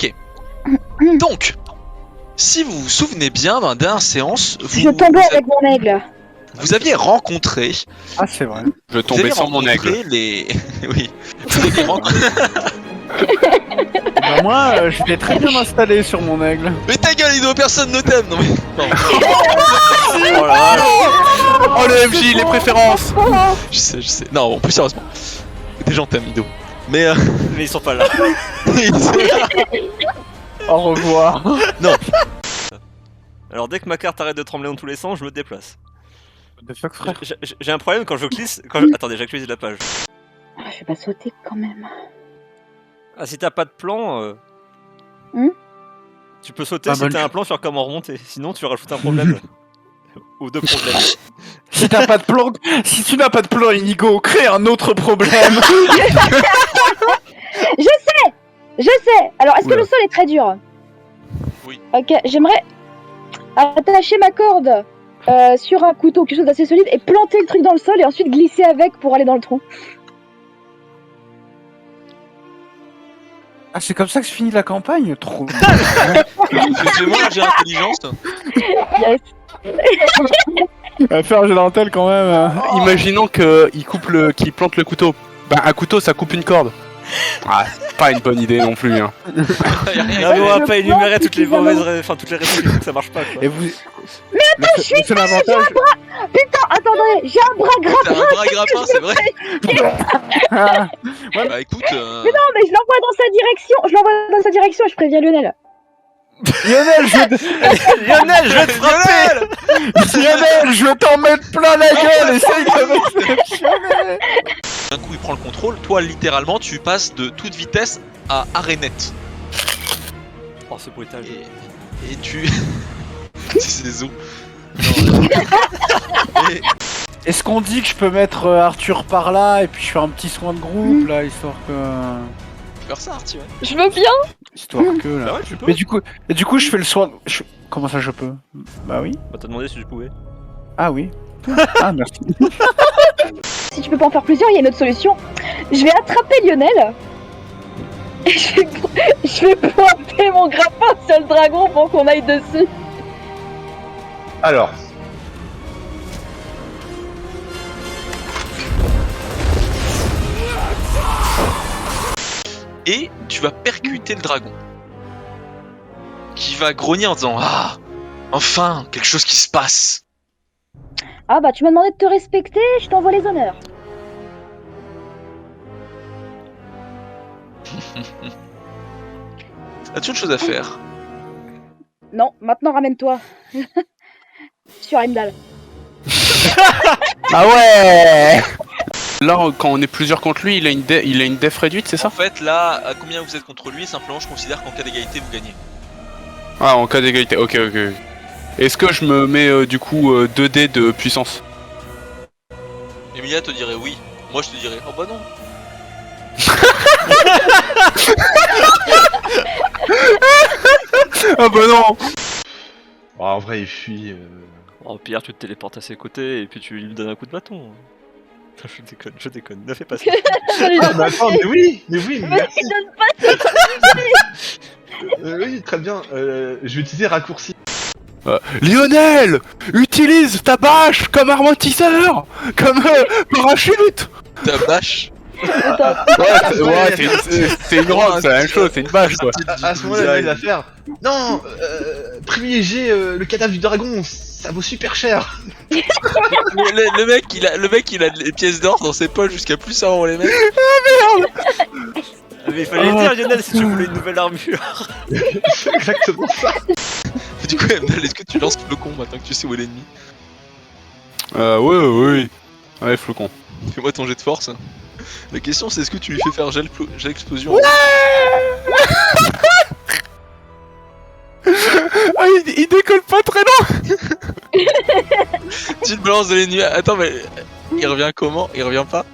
Ok. Donc, si vous vous souvenez bien, dans la dernière séance, Je tombais avec mon aigle. vous aviez rencontré... Ah, c'est vrai. Je Vous tombais avez sans mon aigle. rencontré les... oui. Vous avez rencontré... Bah, moi, je l'ai très bien installé sur mon aigle. Mais ta gueule, Ido, personne ne t'aime. Non mais... Non. Oh la vache. Oh le MJ, les préférences. Je sais. Non, bon, plus sérieusement. Des gens t'aiment, Ido. Mais... Mais ils sont pas là. Au revoir. Non. Alors dès que ma carte arrête de trembler dans tous les sens, je me déplace. The fuck, frère. J'ai un problème quand je glisse. Attendez, j'actualise la page. Ah, je vais pas sauter quand même. Ah, si t'as pas de plan, tu peux sauter Ah, si bonne t'as un plan sur comment remonter. Sinon, tu rajoutes un problème. Ou deux problèmes. Si t'as pas de plan, si tu n'as pas de plan, Inigo, crée un autre problème. Je sais. Alors, est-ce que Oula. le sol est très dur? Oui. Ok, j'aimerais attacher ma corde sur un couteau, quelque chose d'assez solide, et planter le truc dans le sol et ensuite glisser avec pour aller dans le trou. Ah, c'est comme ça que je finis la campagne. Trop. Excusez-moi, j'ai l'intelligence. Yes. Faire un jeu dentelle quand même. Imaginons qu'il plante le couteau. Bah un couteau ça coupe une corde. Ah, c'est pas une bonne idée non plus. Hein. Non, mais on va pas énumérer toutes les mauvaises, toutes les raisons qui font que ça marche pas. Quoi. Et vous. Mais attends, je suis pas, avantage. Putain, attendez, j'ai un bras T'as grappin. un bras grappin, c'est vrai. Bah écoute... Mais non, mais je l'envoie dans sa direction. Et je préviens Lionel. Lionel, Lionel, je vais te frapper. Lionel, je vais t'en mettre plein la gueule. Essaye de m'exceptionner. D'un coup, il prend le contrôle. Toi, littéralement, tu passes de toute vitesse à arrêt net. Oh, c'est brutal. Et tu... c'est des os. Non, et... Est-ce qu'on dit que je peux mettre Arthur par là et puis je fais un petit soin de groupe là, histoire que. Faire ça, Arthur. Je veux bien. Histoire que là. Bah ouais, tu peux. Mais du coup, je fais le soin. Comment ça, je peux? Bah oui. Bah, t'as demandé si je pouvais. Ah oui. Ah merci. Si tu peux pas en faire plusieurs, il y a une autre solution. Je vais attraper Lionel. Et je vais pointer mon grappin sur le dragon pour qu'on aille dessus. Alors. Et tu vas percuter le dragon. Qui va grogner en disant « Ah, enfin, quelque chose qui se passe !» Ah bah tu m'as demandé de te respecter, je t'envoie les honneurs. As-tu autre chose à faire? Non, maintenant ramène-toi. Sur Heimdall. Ah ouais. Là quand on est plusieurs contre lui, il a une def réduite, c'est En ça? fait, là, à combien vous êtes contre lui, simplement, je considère qu'en cas d'égalité, vous gagnez. Ah en cas d'égalité, ok. Est-ce que je me mets du coup 2D de puissance? Emilia te dirait oui. Moi, je te dirais « Oh bah non !» Ah bah non. Oh, en vrai, il fuit. Oh, Pierre, tu te téléportes à ses côtés et puis tu lui donnes un coup de bâton. Je déconne, ne fais pas ça. Ah, mais attends, mais oui, mais Mais tu donnes pas oui, très bien. Je vais utiliser raccourci. Lionel, utilise ta bâche comme amortisseur, comme parachute. Ta bâche. Attends. C'est une robe, c'est la même chose, c'est une bâche quoi. À ce moment-là, il va faire. Non, privilégier le cadavre du dragon, ça vaut super cher. Le mec, il a les pièces d'or dans ses poches jusqu'à plus savoir où les mettre. Mais il fallait dire, Lionel, si tu voulais une nouvelle armure. C'est exactement ça. Du coup, Emdal, est-ce que tu lances Flocon maintenant que tu sais où est l'ennemi? Oui. Ouais, flocon. Fais-moi ton jet de force. La question, c'est est-ce que tu lui fais faire jet explosion? Ah, il décolle pas très loin. Tu te balances de l'ennemi. Attends, mais il revient comment? Il revient pas?